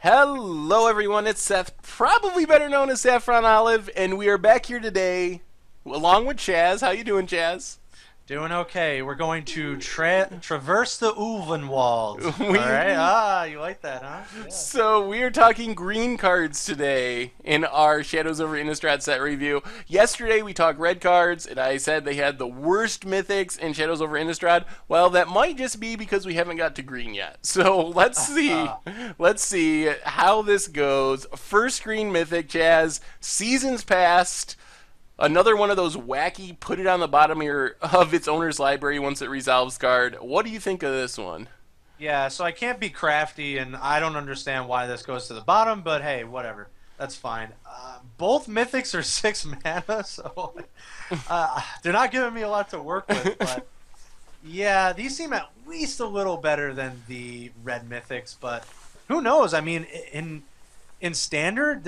Hello, everyone. It's Seth, probably better known as Saffron Olive, and we are back here today, along with Chaz. How you doing, Chaz? Doing okay. We're going to traverse the Ulvenwald. All we, right. we You like that, huh? Yeah. so we are talking green cards today in our Shadows over Innistrad set review. Yesterday we talked red cards, and I said they had the worst mythics in Shadows over Innistrad. Well, that might just be because we haven't got to green yet. So let's see. Let's see how this goes. First green mythic, Chaz. Seasons past. Another one of those wacky put it on the bottom of its owner's library once it resolves card. What do you think of this one? Yeah. So I can't be crafty, and I don't understand why this goes to the bottom. But hey, whatever. That's fine. Both mythics are 6 mana, so they're not giving me a lot to work with. But yeah, these seem at least a little better than the red mythics. But who knows? I mean, in standard,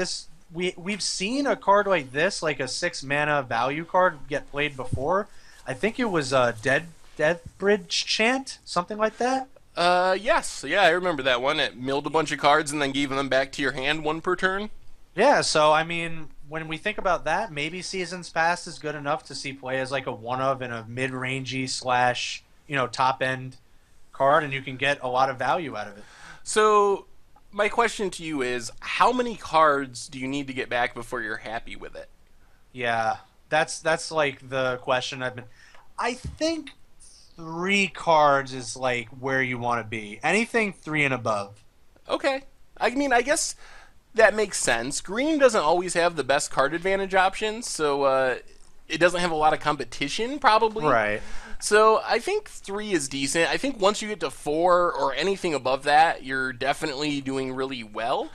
we've seen a card like this, like a 6 mana value card, get played before. I think it was Death Bridge Chant, something like that. Yes. Yeah, I remember that one. It milled a bunch of cards and then gave them back to your hand, one per turn. Yeah, so I mean, when we think about that, maybe Seasons Past is good enough to see play as like a one of in a mid-rangey slash top end card, and you can get a lot of value out of it. So, my question to you is, how many cards do you need to get back before you're happy with it? Yeah, that's like the question I've been. I think 3 cards is like where you want to be. Anything 3 and above. Okay. I mean, I guess that makes sense. Green doesn't always have the best card advantage options, so it doesn't have a lot of competition, probably. Right. So I think 3 is decent. I think once you get to 4 or anything above that, you're definitely doing really well.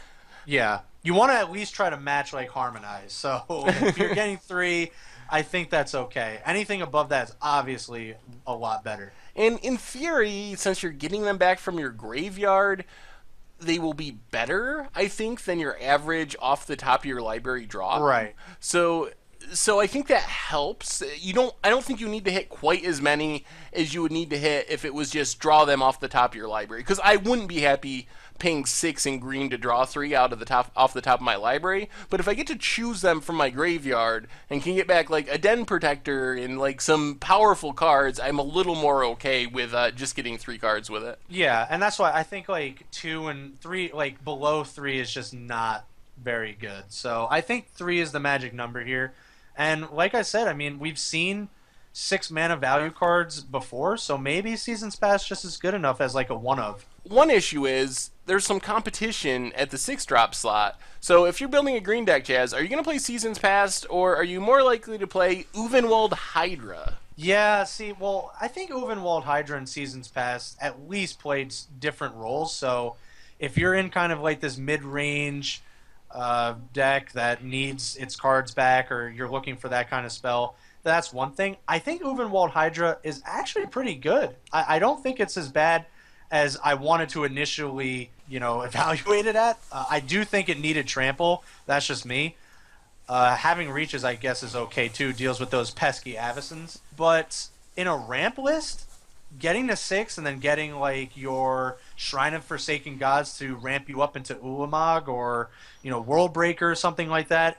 Yeah. You want to at least try to match like harmonize. So if you're getting 3, I think that's okay. Anything above that is obviously a lot better. And in theory, since you're getting them back from your graveyard, they will be better, I think, than your average off the top of your library draw. Right. So I think that helps. I don't think you need to hit quite as many as you would need to hit if it was just draw them off the top of your library. Because I wouldn't be happy paying 6 in green to draw 3 off the top of my library. But if I get to choose them from my graveyard and can get back like a Den Protector and like some powerful cards, I'm a little more okay with just getting 3 cards with it. Yeah, and that's why I think like 2 and 3, like below 3 is just not very good. So I think 3 is the magic number here. And like I said, I mean, we've seen 6 mana value cards before, so maybe Seasons Past just is good enough as like a one of. One issue is there's some competition at the 6-drop slot. So if you're building a green deck, Chaz, are you going to play Seasons Past, or are you more likely to play Ulvenwald Hydra? Yeah, see, well, I think Ulvenwald Hydra and Seasons Past at least played different roles. So if you're in kind of like this mid-range deck that needs its cards back, or you're looking for that kind of spell, that's one thing. I think Ulvenwald Hydra is actually pretty good. I don't think it's as bad as I wanted to initially, evaluate it at. I do think it needed trample. That's just me. Having reaches, I guess, is okay too. Deals with those pesky Avacons. But in a ramp list, getting to 6 and then getting like your Shrine of Forsaken Gods to ramp you up into Ulamog or World Breaker or something like that,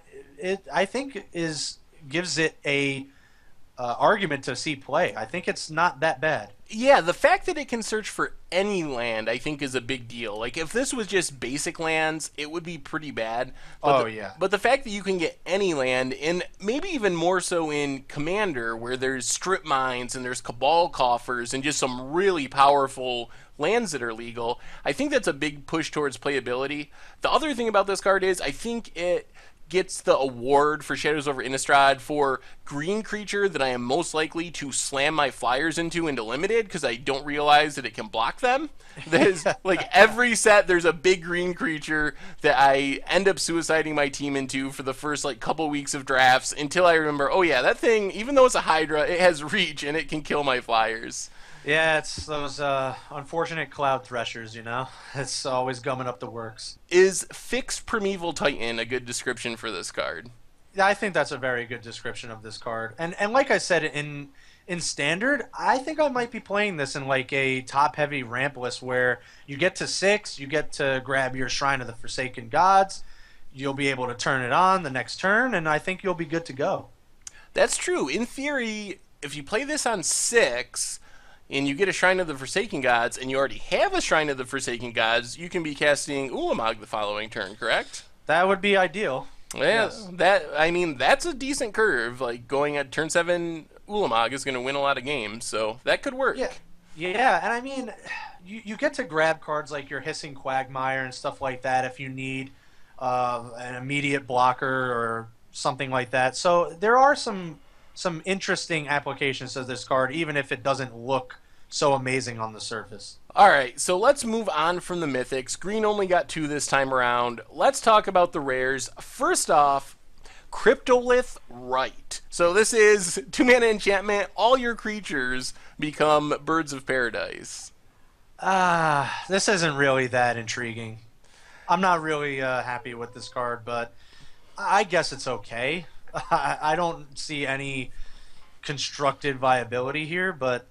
I think gives it a argument to see play. I think it's not that bad. Yeah, the fact that it can search for any land, I think, is a big deal. Like, if this was just basic lands, it would be pretty bad. Yeah. But the fact that you can get any land, and maybe even more so in Commander, where there's strip mines and there's Cabal coffers and just some really powerful lands that are legal, I think that's a big push towards playability. The other thing about this card is I think it gets the award for Shadows over Innistrad for green creature that I am most likely to slam my flyers into limited, because I don't realize that it can block them. There's like every set there's a big green creature that I end up suiciding my team into for the first like couple weeks of drafts until I remember, oh yeah, that thing, even though it's a Hydra, it has reach and it can kill my flyers. Yeah, it's those unfortunate cloud threshers, It's always gumming up the works. Is Fixed Primeval Titan a good description for this card? Yeah, I think that's a very good description of this card. And like I said, in in Standard, I think I might be playing this in like a top-heavy ramp list where you get to 6, you get to grab your Shrine of the Forsaken Gods, you'll be able to turn it on the next turn, and I think you'll be good to go. That's true. In theory, if you play this on 6 and you get a Shrine of the Forsaken Gods and you already have a Shrine of the Forsaken Gods, you can be casting Ulamog the following turn, correct? That would be ideal. Yeah, Yes. that's a decent curve. Like going at turn 7 Ulamog is going to win a lot of games, so that could work. Yeah. Yeah, and I mean, you get to grab cards like your Hissing Quagmire and stuff like that if you need an immediate blocker or something like that. So there are some interesting applications to this card, even if it doesn't look so amazing on the surface. All right, so let's move on from the mythics. Green only got 2 this time around. Let's talk about the rares. First off, Cryptolith Rite. So this is 2-mana enchantment. All your creatures become birds of paradise. This isn't really that intriguing. I'm not really happy with this card, but I guess it's okay. I don't see any constructed viability here, but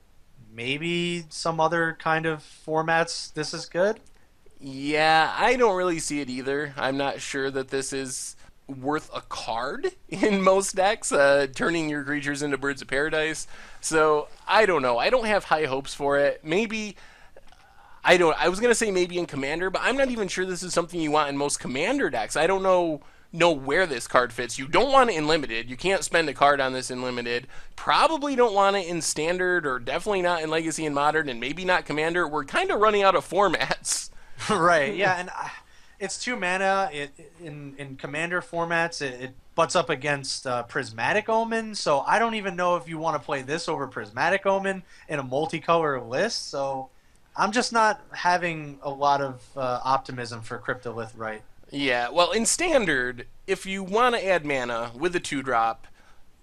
maybe some other kind of formats this is good. Yeah, I don't really see it either. I'm not sure that this is worth a card in most decks, turning your creatures into birds of paradise. So I don't know. I don't have high hopes for it. Maybe I was gonna say maybe in Commander, but I'm not even sure this is something you want in most Commander decks. I don't know where this card fits. You don't want it in Limited. You can't spend a card on this in Limited. Probably don't want it in Standard, or definitely not in Legacy and Modern, and maybe not Commander. We're kind of running out of formats. Right, yeah, and it's 2 mana. In Commander formats, it butts up against Prismatic Omen, so I don't even know if you want to play this over Prismatic Omen in a multicolor list, so I'm just not having a lot of optimism for Cryptolith Rite. Yeah, well, in Standard, if you want to add mana with a 2-drop,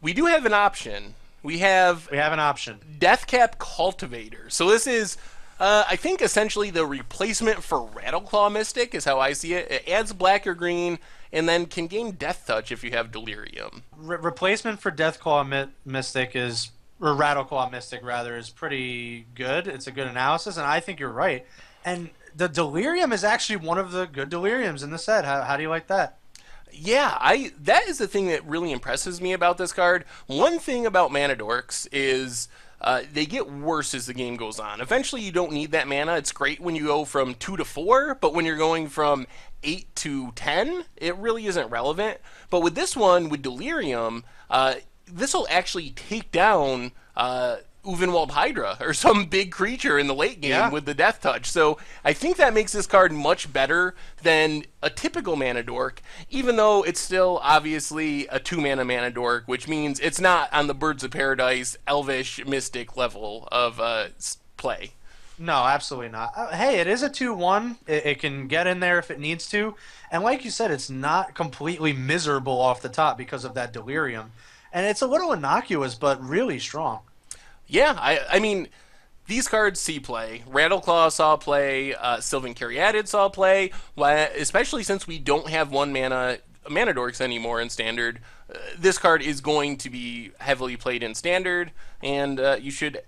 we do have an option. We have an option. Deathcap Cultivator. So this is, I think, essentially the replacement for Rattleclaw Mystic, is how I see it. It adds black or green, and then can gain Death Touch if you have Delirium. Replacement for Deathclaw Mystic is, or Rattleclaw Mystic rather, is pretty good. It's a good analysis, and I think you're right. And the Delirium is actually one of the good Deliriums in the set. How do you like that? Yeah, that is the thing that really impresses me about this card. One thing about mana dorks is they get worse as the game goes on. Eventually, you don't need that mana. It's great when you go from 2 to 4, but when you're going from 8 to 10, it really isn't relevant. But with this one, with Delirium, this will actually take down Ulvenwald Hydra or some big creature in the late game with the Death Touch. So I think that makes this card much better than a typical mana dork, even though it's still obviously a 2-mana mana dork, which means it's not on the Birds of Paradise, Elvish, Mystic level of play. No, absolutely not. Hey, it is a 2/1. It can get in there if it needs to. And like you said, it's not completely miserable off the top because of that Delirium. And it's a little innocuous, but really strong. Yeah, I mean, these cards see play. Rattleclaw saw play. Sylvan Caryatid saw play. Especially since we don't have 1-mana mana dorks anymore in Standard. This card is going to be heavily played in Standard, and you should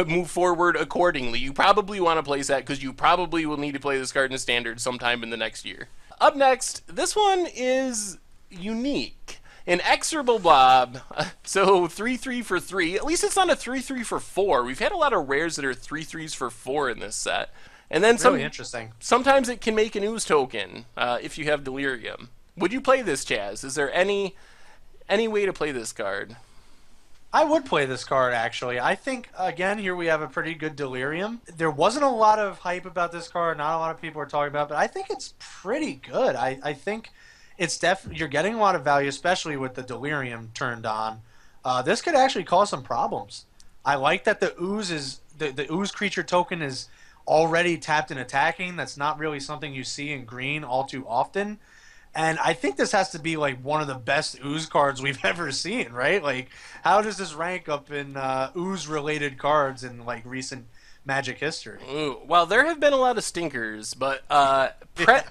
move forward accordingly. You probably want to place that because you probably will need to play this card in Standard sometime in the next year. Up next, this one is unique. Inexorable Blob. So 3/3 for 3. At least it's not a 3/3 for 4. We've had a lot of rares that are 3/3s for 4 in this set. And then really interesting. Sometimes it can make an ooze token if you have Delirium. Would you play this, Chaz? Is there any way to play this card? I would play this card, actually. I think, again, here we have a pretty good Delirium. There wasn't a lot of hype about this card. Not a lot of people are talking about it, but I think it's pretty good. I think it's you're getting a lot of value, especially with the Delirium turned on. This could actually cause some problems. I like that the ooze is the ooze creature token is already tapped and attacking. That's not really something you see in green all too often. And I think this has to be like one of the best ooze cards we've ever seen, right? Like, how does this rank up in ooze related cards in like recent Magic history? Ooh, well, there have been a lot of stinkers, but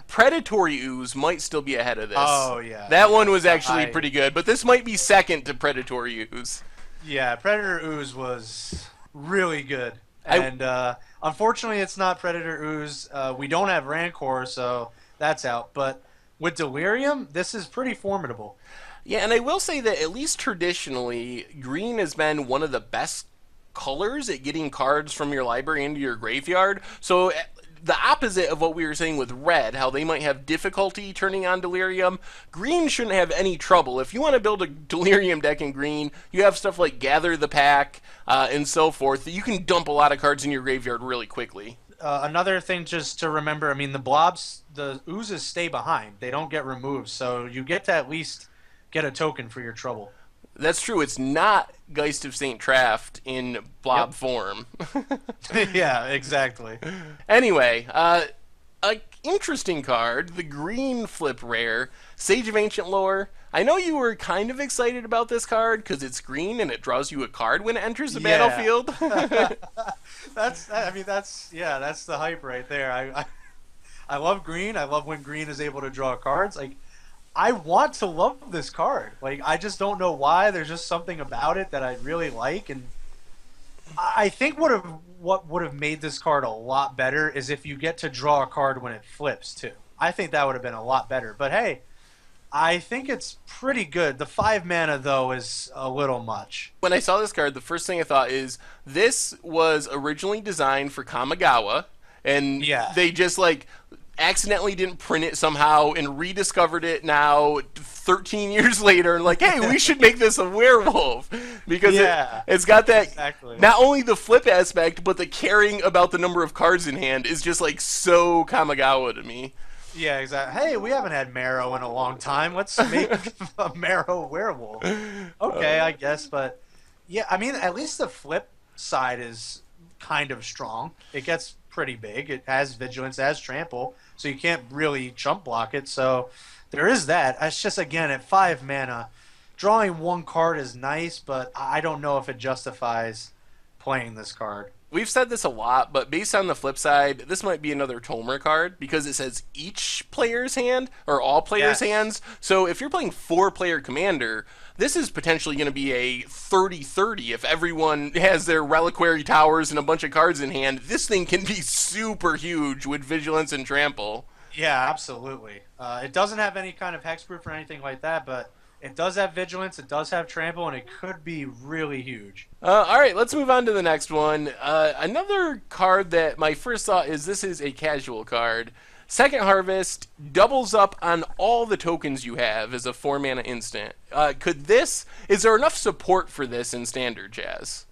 Predatory Ooze might still be ahead of this. Oh, yeah. That one was actually pretty good, but this might be second to Predatory Ooze. Yeah, Predator Ooze was really good. I And unfortunately, it's not Predator Ooze. We don't have Rancor, so that's out. But with Delirium, this is pretty formidable. Yeah, and I will say that at least traditionally, green has been one of the best colors at getting cards from your library into your graveyard. So the opposite of what we were saying with red, how they might have difficulty turning on Delirium, green shouldn't have any trouble. If you want to build a Delirium deck in green, you have stuff like Gather the Pack and so forth. You can dump a lot of cards in your graveyard really quickly. Another thing just to remember, I mean, the blobs, the oozes stay behind. They don't get removed, so you get to at least get a token for your trouble. That's true. It's not Geist of St. Traft in blob form. Yeah, exactly. Anyway, a interesting card, the green flip rare, Sage of Ancient Lore. I know you were kind of excited about this card because it's green and it draws you a card when it enters the Yeah. battlefield. That's the hype right there. I love green. I love when green is able to draw cards. Like, I want to love this card. Like, I just don't know why. There's just something about it that I really like, and I think what would have made this card a lot better is if you get to draw a card when it flips too. I think that would have been a lot better. But hey, I think it's pretty good. The 5 mana though is a little much. When I saw this card, the first thing I thought is this was originally designed for Kamigawa, and Yeah. they just like accidentally didn't print it somehow and rediscovered it now 13 years later and like, hey, we should make this a werewolf because Yeah, it's got that exactly. not only the flip aspect but the caring about the number of cards in hand is just like so Kamigawa to me. Yeah, exactly. Hey, we haven't had Marrow in a long time. Let's make a Marrow werewolf. Okay, I guess, but yeah, I mean, at least the flip side is kind of strong. It gets pretty big. It has Vigilance, it has Trample, so you can't really chump block it. So there is that. It's just, again, at 5 mana, drawing one card is nice, but I don't know if it justifies playing this card. We've said this a lot, but based on the flip side, this might be another Tomer card because it says each player's hand or all players' Yes. hands. So if you're playing 4-player commander, this is potentially going to be a 30-30. If everyone has their reliquary towers and a bunch of cards in hand, this thing can be super huge with Vigilance and Trample. Yeah, absolutely. It doesn't have any kind of hexproof or anything like that, but it does have Vigilance, it does have Trample, and it could be really huge. All right, let's move on to the next one. Another card that my first thought is this is a casual card. Second Harvest doubles up on all the tokens you have as a 4-mana instant. Is there enough support for this in Standard, Chaz?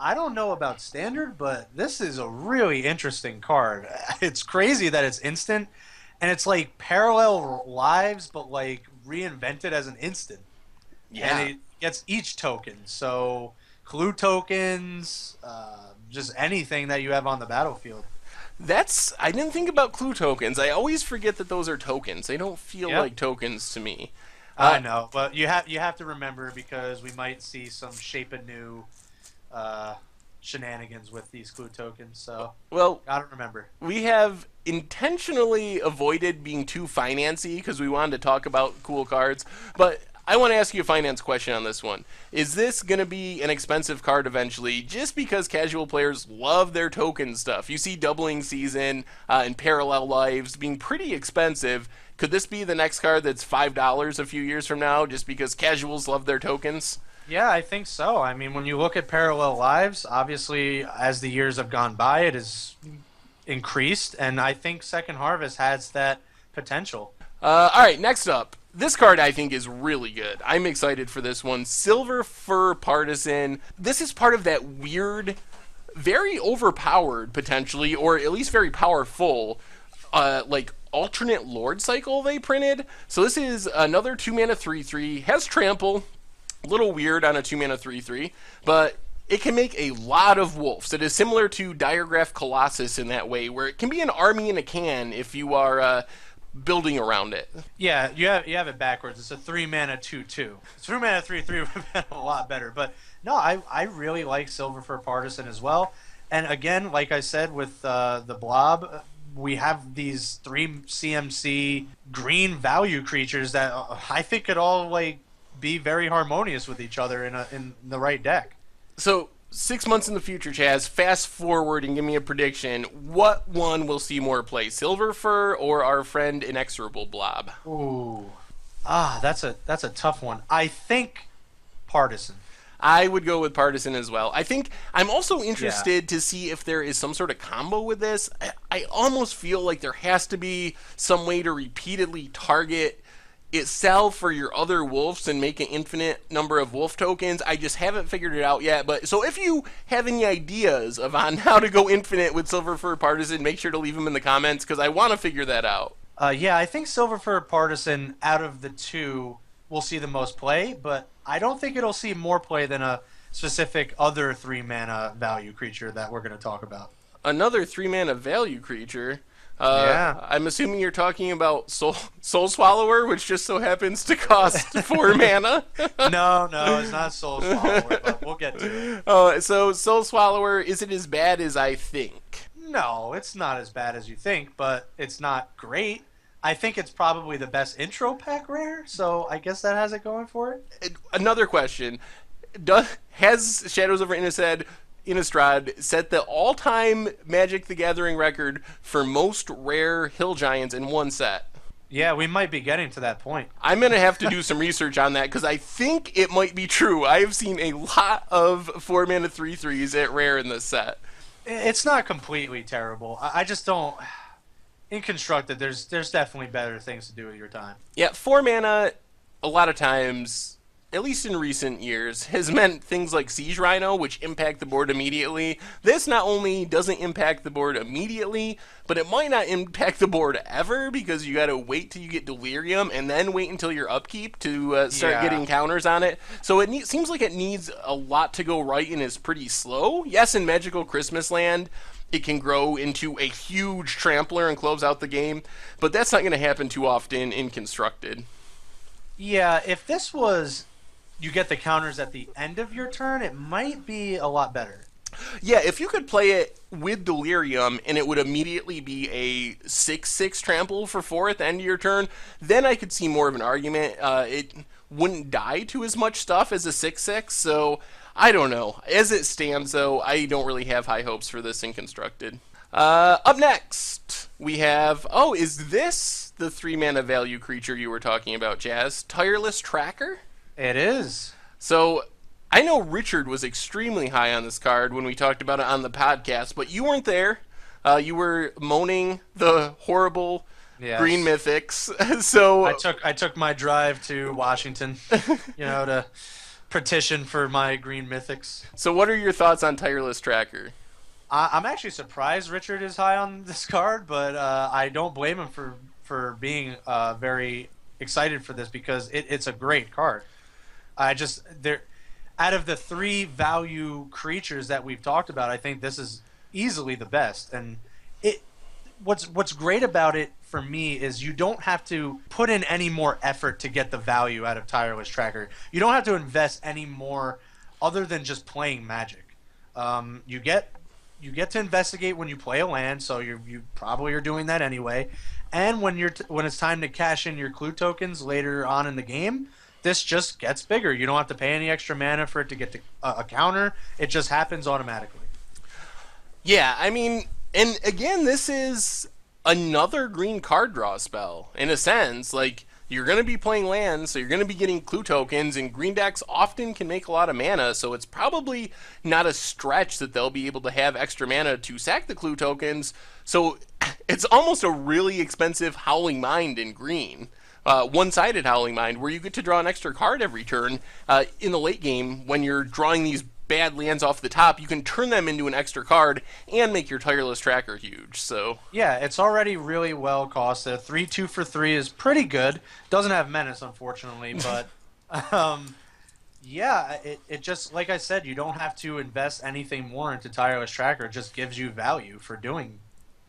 I don't know about Standard, but this is a really interesting card. It's crazy that it's instant, and it's like parallel lives, but like reinvented as an instant. Yeah. And it gets each token. So clue tokens, just anything that you have on the battlefield. I didn't think about clue tokens. I always forget that those are tokens. They don't feel Yep. like tokens to me. I know, but you have to remember because we might see some Shape Anew shenanigans with these clue tokens. So Well, gotta remember. we have intentionally avoided being too financy because we wanted to talk about cool cards, but I want to ask you a finance question on this one. Is this going to be an expensive card eventually just because casual players love their token stuff? You see Doubling Season and Parallel Lives being pretty expensive. Could this be the next card that's $5 a few years from now just because casuals love their tokens? Yeah, I think so. I mean, when you look at Parallel Lives, obviously, as the years have gone by, it has increased, and I think Second Harvest has that potential. All right, next up. This card I think is really good. I'm excited for this one. Silverfur Partisan. This is part of that weird, very overpowered potentially, or at least very powerful, like alternate Lord cycle they printed. So this is another 2-mana 3/3. Has Trample. A little weird on a 2-mana 3/3, but it can make a lot of wolves. It is similar to Diregraph Colossus in that way, where it can be an army in a can if you are building around it. Yeah, you have it backwards. It's a 3-mana 2/2. 3-mana 3/3 would have been a lot better. But no, I really like Silverfur Partisan as well. And again, like I said with the Blob, we have these 3 CMC green value creatures that I think could all like be very harmonious with each other in the right deck. So 6 months in the future, Chaz, fast forward and give me a prediction. What one will see more play, Silverfur or our friend Inexorable Blob? Ooh, that's a tough one. I think Partisan. I would go with Partisan as well. I think I'm also interested Yeah. to see if there is some sort of combo with this. I almost feel like there has to be some way to repeatedly target itself or your other wolves and make an infinite number of wolf tokens. I just haven't figured it out yet. But so if you have any ideas of on how to go infinite with Silverfur Partisan, make sure to leave them in the comments because I want to figure that out. Yeah, I think Silverfur Partisan out of the two will see the most play, but I don't think it'll see more play than a specific other 3-mana value creature that we're going to talk about. Another 3-mana value creature. Yeah. I'm assuming you're talking about Soul Swallower, which just so happens to cost 4 mana. No, it's not Soul Swallower, but we'll get to it. So Soul Swallower, is it as bad as I think? No, it's not as bad as you think, but it's not great. I think it's probably the best intro pack rare, so I guess that has it going for it. Another question. Has Shadows over Innistrad set the all-time Magic the Gathering record for most rare hill giants in one set? Yeah, we might be getting to that point. I'm going to have to do some research on that because I think it might be true. I have seen a lot of 4-mana 3/3s at rare in this set. It's not completely terrible. I just don't... In Constructed, there's definitely better things to do with your time. Yeah, 4 mana, a lot of times, at least in recent years, has meant things like Siege Rhino, which impact the board immediately. This not only doesn't impact the board immediately, but it might not impact the board ever because you got to wait till you get Delirium and then wait until your upkeep to start getting counters on it. So it seems like it needs a lot to go right and is pretty slow. Yes, in Magical Christmas Land, it can grow into a huge trampler and close out the game, but that's not going to happen too often in Constructed. Yeah, if this was you get the counters at the end of your turn, it might be a lot better. Yeah, if you could play it with Delirium and it would immediately be a 6/6 trample for 4 at the end of your turn, then I could see more of an argument. It wouldn't die to as much stuff as a 6/6, so I don't know. As it stands, though, I don't really have high hopes for this in Constructed. Up next, we have... Oh, is this the 3-mana value creature you were talking about, Chaz? Tireless Tracker? It is. So, I know Richard was extremely high on this card when we talked about it on the podcast, but you weren't there. You were moaning the horrible green mythics. So I took my drive to Washington, to petition for my green mythics. So what are your thoughts on Tireless Tracker? I'm actually surprised Richard is high on this card, but I don't blame him for being very excited for this because it's a great card. Out of the 3 value creatures that we've talked about, I think this is easily the best. And what's great about it for me is you don't have to put in any more effort to get the value out of Tireless Tracker. You don't have to invest any more other than just playing Magic. You get to investigate when you play a land, so you probably are doing that anyway. And when it's time to cash in your clue tokens later on in the game, this just gets bigger. You don't have to pay any extra mana for it to get to a counter. It just happens automatically. Yeah, I mean, and again, this is another green card draw spell. In a sense, like, you're going to be playing lands, so you're going to be getting clue tokens, and green decks often can make a lot of mana, so it's probably not a stretch that they'll be able to have extra mana to sack the clue tokens. So it's almost a really expensive Howling Mind in green. One-sided Howling Mind, where you get to draw an extra card every turn. In the late game, when you're drawing these bad lands off the top, you can turn them into an extra card and make your Tireless Tracker huge. So yeah, it's already really well costed. 3/2 for 3 is pretty good. Doesn't have menace, unfortunately, but yeah, it just, like I said, you don't have to invest anything more into Tireless Tracker. It just gives you value for doing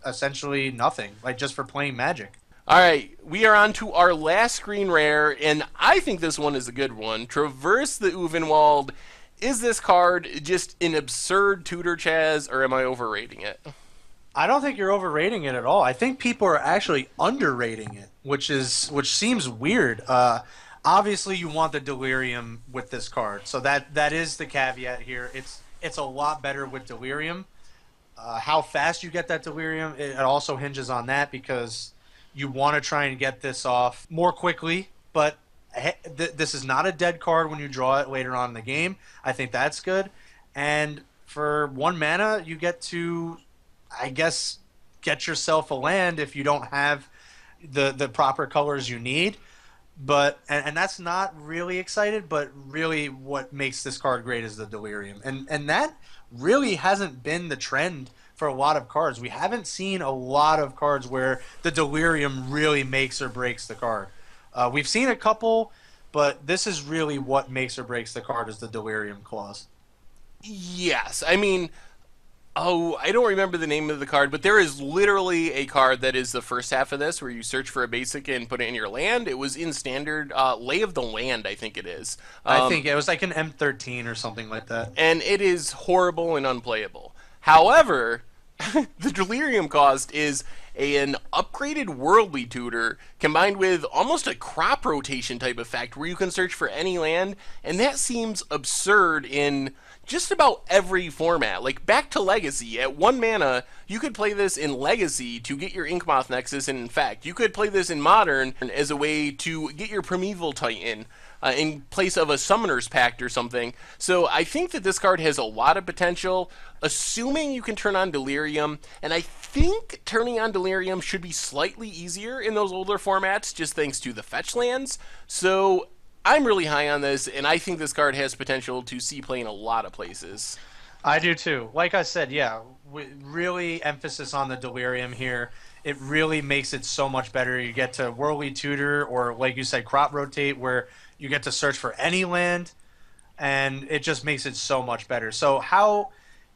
essentially nothing, like just for playing Magic. all right, we are on to our last green rare, and I think this one is a good one. Traverse the Ulvenwald. Is this card just an absurd tutor, Chaz, or am I overrating it? I don't think you're overrating it at all. I think people are actually underrating it, which seems weird. Obviously, you want the Delirium with this card, so that is the caveat here. It's a lot better with Delirium. How fast you get that Delirium, it also hinges on that because you want to try and get this off more quickly. But this is not a dead card when you draw it later on in the game. I think that's good. And for 1 mana, you get to, I guess, get yourself a land if you don't have the proper colors you need. But and that's not really excited, but really what makes this card great is the Delirium. And that really hasn't been the trend for a lot of cards. We haven't seen a lot of cards where the Delirium really makes or breaks the card. We've seen a couple, but this is really what makes or breaks the card is the Delirium clause. Yes, I mean, oh, I don't remember the name of the card, but there is literally a card that is the first half of this where you search for a basic and put it in your land. It was in standard Lay of the Land, I think it is. I think it was like an M13 or something like that. And it is horrible and unplayable. However, the Delirium cost is an upgraded Worldly Tutor combined with almost a crop rotation type effect where you can search for any land, and that seems absurd in just about every format. Like back to Legacy, at 1 mana, you could play this in Legacy to get your Inkmoth Nexus, and in fact, you could play this in Modern as a way to get your Primeval Titan in place of a Summoner's Pact or something. So I think that this card has a lot of potential, assuming you can turn on Delirium, and I think turning on Delirium should be slightly easier in those older formats, just thanks to the fetch lands. So I'm really high on this, and I think this card has potential to see play in a lot of places. I do too. Like I said, yeah, really emphasis on the Delirium here. It really makes it so much better. You get to Worldly Tutor, or like you said, Crop Rotate, where you get to search for any land, and it just makes it so much better. So how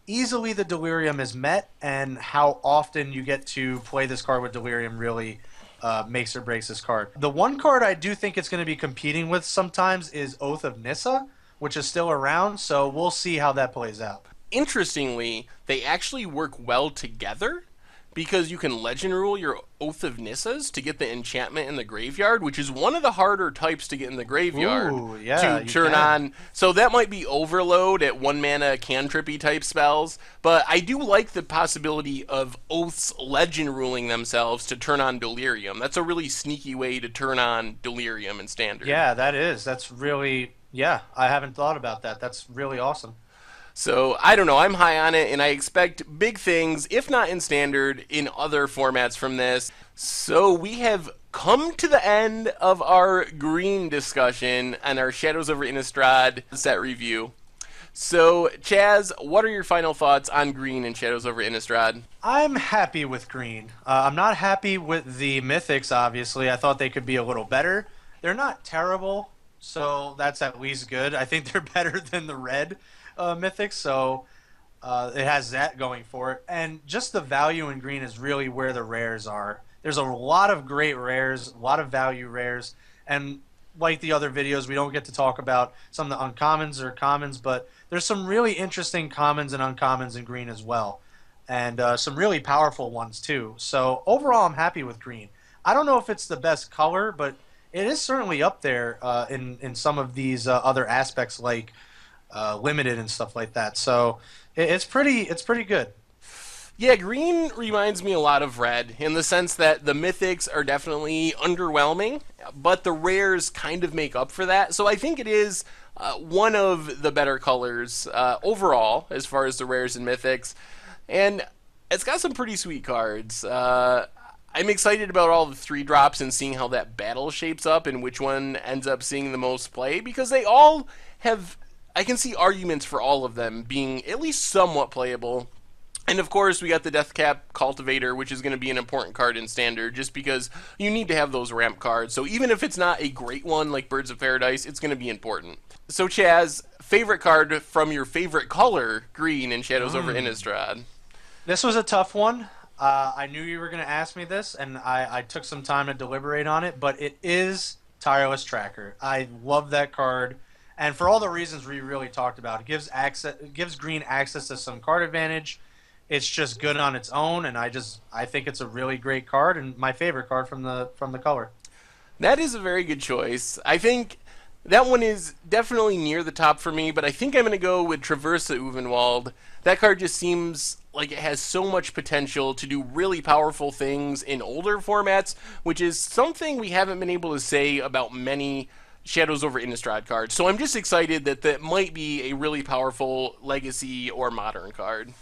easily the Delirium is met and how often you get to play this card with Delirium really makes or breaks this card. The one card I do think it's going to be competing with sometimes is Oath of Nissa, which is still around, so we'll see how that plays out. Interestingly, they actually work well together because you can legend rule your Oath of Nissas to get the enchantment in the graveyard, which is one of the harder types to get in the graveyard. Ooh, yeah, to turn on. So that might be overload at 1 mana cantrippy type spells, but I do like the possibility of Oaths legend ruling themselves to turn on Delirium. That's a really sneaky way to turn on Delirium in Standard. Yeah, that is. That's really, yeah, I haven't thought about that. That's really awesome. So, I don't know, I'm high on it, and I expect big things, if not in Standard, in other formats from this. So, we have come to the end of our green discussion and our Shadows over Innistrad set review. So, Chaz, what are your final thoughts on green and Shadows over Innistrad? I'm happy with green. I'm not happy with the Mythics, obviously. I thought they could be a little better. They're not terrible, so that's at least good. I think they're better than the red Mythics, so it has that going for it. And just the value in green is really where the rares are. There's a lot of great rares, a lot of value rares, and like the other videos, we don't get to talk about some of the uncommons or commons, but there's some really interesting commons and uncommons in green as well, and some really powerful ones too. So overall, I'm happy with green. I don't know if it's the best color, but it is certainly up there in some of these other aspects like limited and stuff like that. So it's pretty good. Yeah, green reminds me a lot of red in the sense that the mythics are definitely underwhelming, but the rares kind of make up for that. So I think it is one of the better colors overall as far as the rares and mythics, and it's got some pretty sweet cards. I'm excited about all the 3-drops and seeing how that battle shapes up and which one ends up seeing the most play, because they all have, I can see arguments for all of them being at least somewhat playable. And of course, we got the Deathcap Cultivator, which is going to be an important card in Standard, just because you need to have those ramp cards. So even if it's not a great one like Birds of Paradise, it's going to be important. So Chaz, favorite card from your favorite color, green, in Shadows over Innistrad? This was a tough one. I knew you were going to ask me this, and I took some time to deliberate on it, but it is Tireless Tracker. I love that card, and for all the reasons we really talked about, it gives green access to some card advantage. It's just good on its own, and I think it's a really great card and my favorite card from the color. That is a very good choice. I think that one is definitely near the top for me, but I think I'm going to go with Traversa Ulvenwald. That card just seems like it has so much potential to do really powerful things in older formats, which is something we haven't been able to say about many Shadows over Innistrad cards. So I'm just excited that that might be a really powerful legacy or modern card.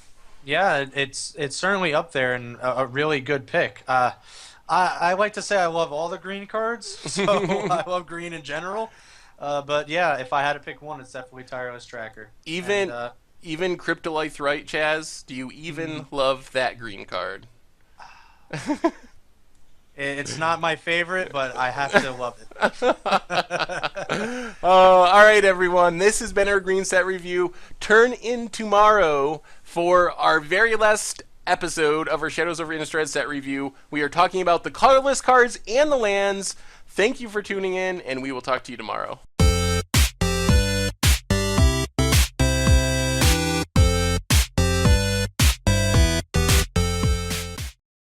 Yeah, it's certainly up there and a really good pick. I like to say I love all the green cards, so I love green in general. But yeah, if I had to pick one, it's definitely Tireless Tracker. Even And, even Cryptolith Rite, Chaz, do you even love that green card? it's not my favorite, but I have to love it. All right, everyone. This has been our Green Set Review. Turn in tomorrow for our very last episode of our Shadows over Innistrad set review. We are talking about the colorless cards and the lands. Thank you for tuning in, and we will talk to you tomorrow.